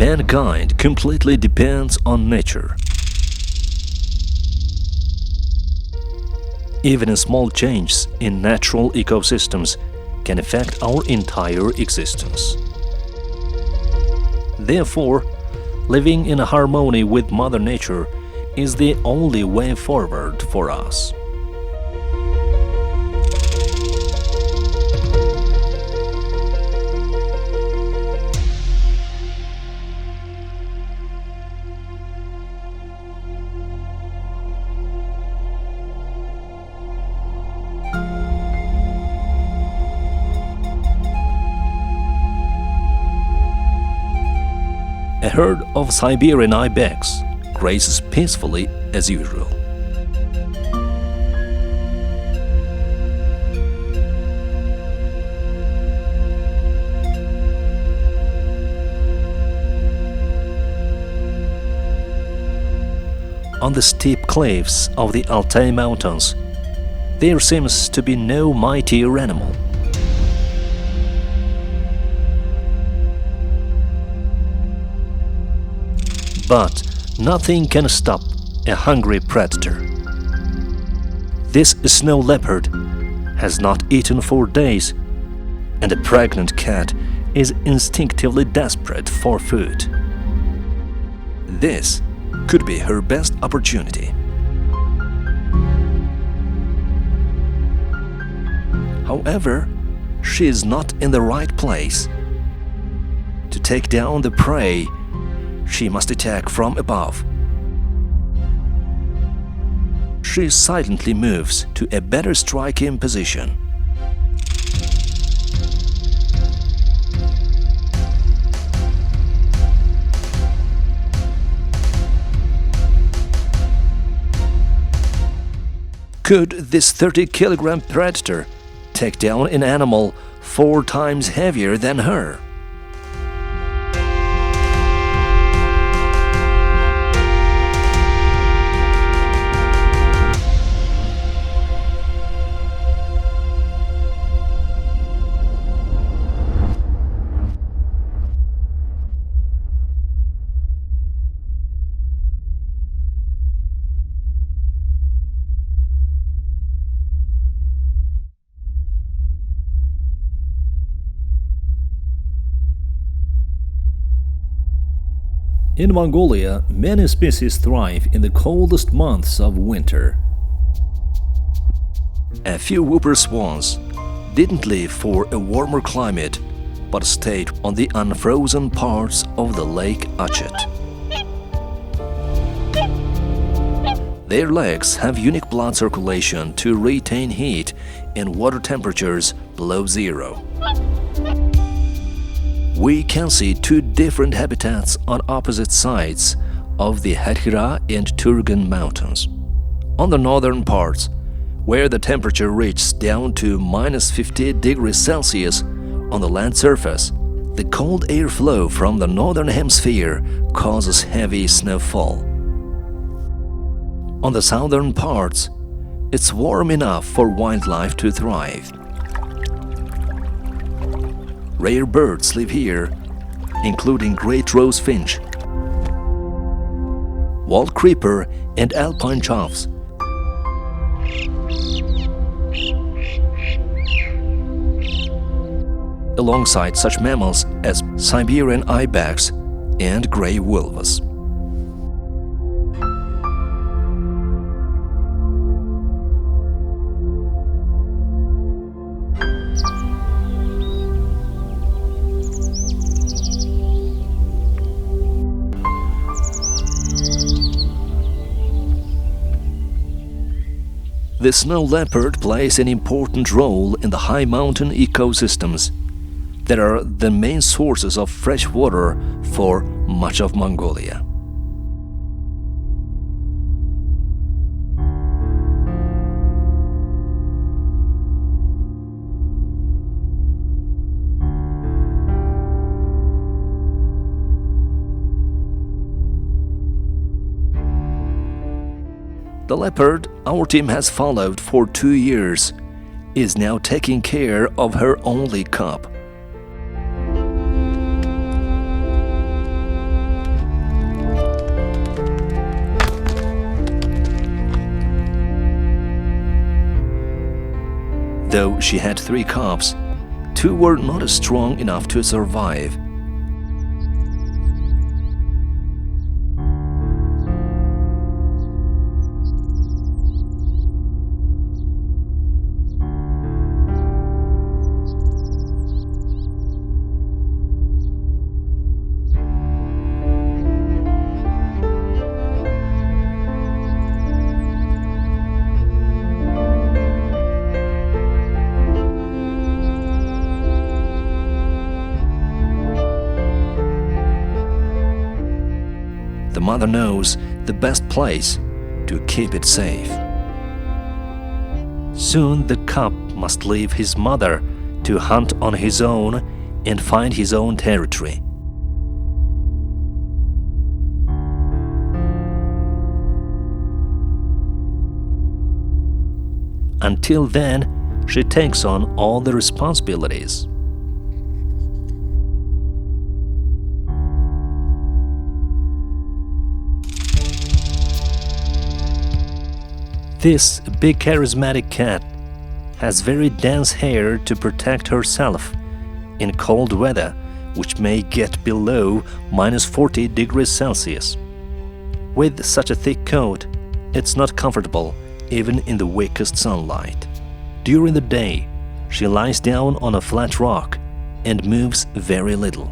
Mankind completely depends on nature. Even a small changes in natural ecosystems can affect our entire existence. Therefore, living in harmony with Mother Nature is the only way forward for us. A herd of Siberian ibex grazes peacefully as usual. On the steep cliffs of the Altai Mountains, there seems to be no mightier animal. But nothing can stop a hungry predator. This snow leopard has not eaten for days, and a pregnant cat is instinctively desperate for food. This could be her best opportunity. However, she is not in the right place. To take down the prey, she must attack from above. She silently moves to a better striking position. Could this 30-kilogram predator take down an animal 4 times heavier than her? In Mongolia, many species thrive in the coldest months of winter. A few whooper swans didn't live for a warmer climate, but stayed on the unfrozen parts of the Lake Achet. Their legs have unique blood circulation to retain heat in water temperatures below zero. We can see 2 different habitats on opposite sides of the Hathira and Turgan mountains. On the northern parts, where the temperature reaches down to -50 degrees Celsius on the land surface, the cold air flow from the northern hemisphere causes heavy snowfall. On the southern parts, it's warm enough for wildlife to thrive. Rare birds live here, including great rose finch, wall creeper, and alpine choughs. Alongside such mammals as Siberian ibex and gray wolves. The snow leopard plays an important role in the high mountain ecosystems that are the main sources of fresh water for much of Mongolia. The leopard our team has followed for 2 years is now taking care of her only cub. Though she had 3 cubs, 2 were not strong enough to survive. The mother knows the best place to keep it safe. Soon the cub must leave his mother to hunt on his own and find his own territory. Until then, she takes on all the responsibilities. This big charismatic cat has very dense hair to protect herself in cold weather, which may get below -40 degrees Celsius. With such a thick coat, it's not comfortable even in the weakest sunlight. During the day, she lies down on a flat rock and moves very little.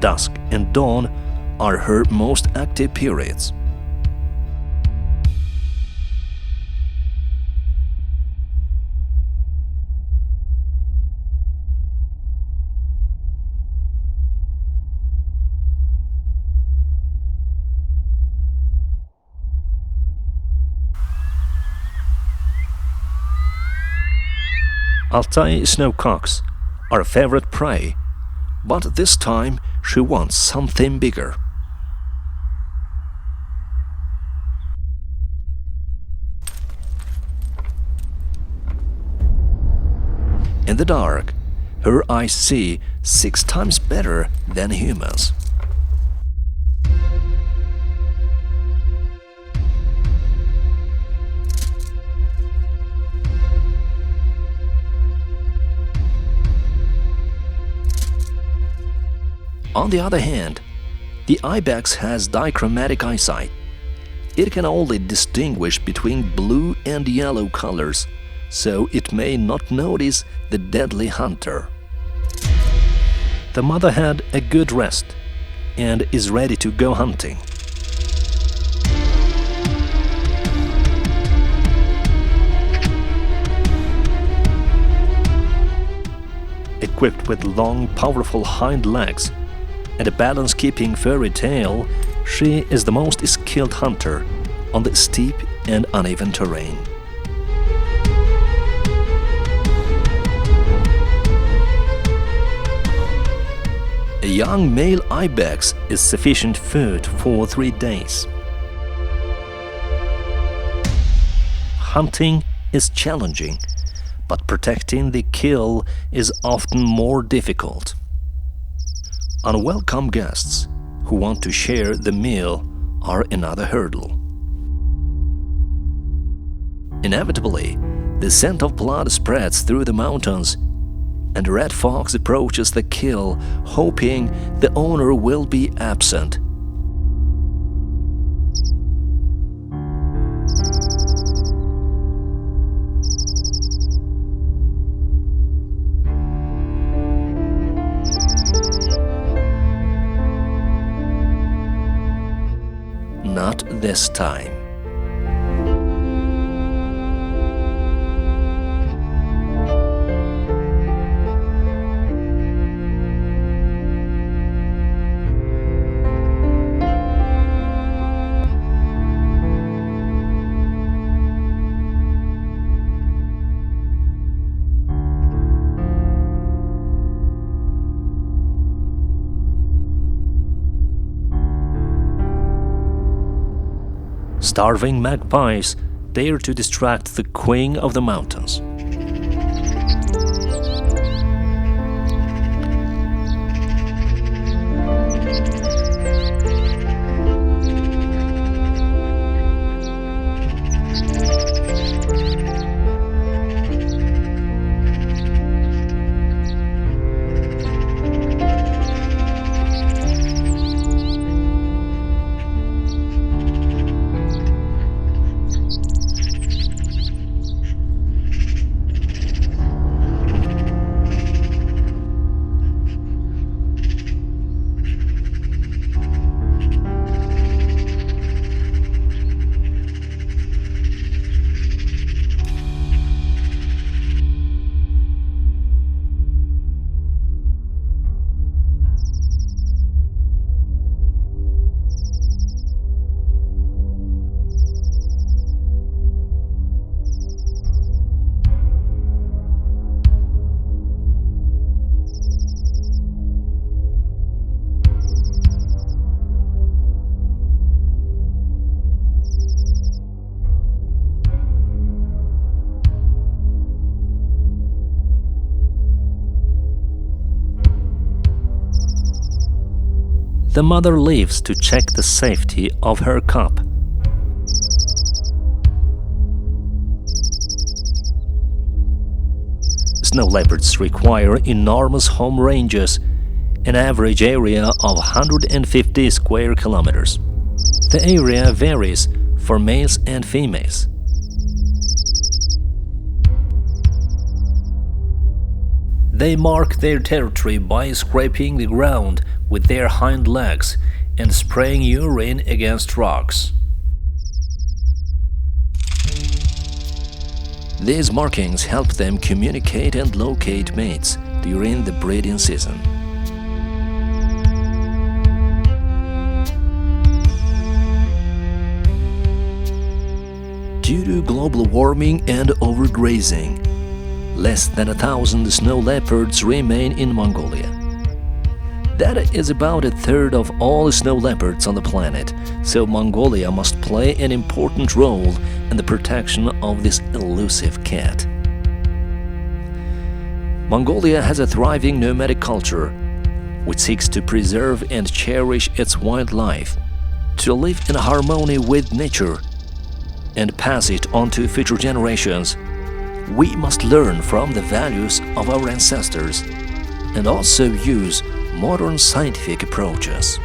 Dusk and dawn are her most active periods. Altai snowcocks are a favorite prey, but this time she wants something bigger. In the dark, her eyes see 6 times better than humans. On the other hand, the ibex has dichromatic eyesight. It can only distinguish between blue and yellow colors, so it may not notice the deadly hunter. The mother had a good rest and is ready to go hunting. Equipped with long, powerful hind legs and a balance-keeping furry tail, she is the most skilled hunter on the steep and uneven terrain. A young male ibex is sufficient food for 3 days. Hunting is challenging, but protecting the kill is often more difficult. Unwelcome guests who want to share the meal are another hurdle. Inevitably, the scent of blood spreads through the mountains, and a red fox approaches the kill, hoping the owner will be absent. Not this time. Starving magpies dare to distract the queen of the mountains. the mother leaves to check the safety of her cub. Snow leopards require enormous home ranges, an average area of 150 square kilometers. The area varies for males and females. They mark their territory by scraping the ground with their hind legs and spraying urine against rocks. These markings help them communicate and locate mates during the breeding season. Due to global warming and overgrazing, less than 1,000 snow leopards remain in Mongolia. That is about a third of all snow leopards on the planet, so Mongolia must play an important role in the protection of this elusive cat. Mongolia has a thriving nomadic culture, which seeks to preserve and cherish its wildlife, to live in harmony with nature, and pass it on to future generations. We must learn from the values of our ancestors and also use modern scientific approaches.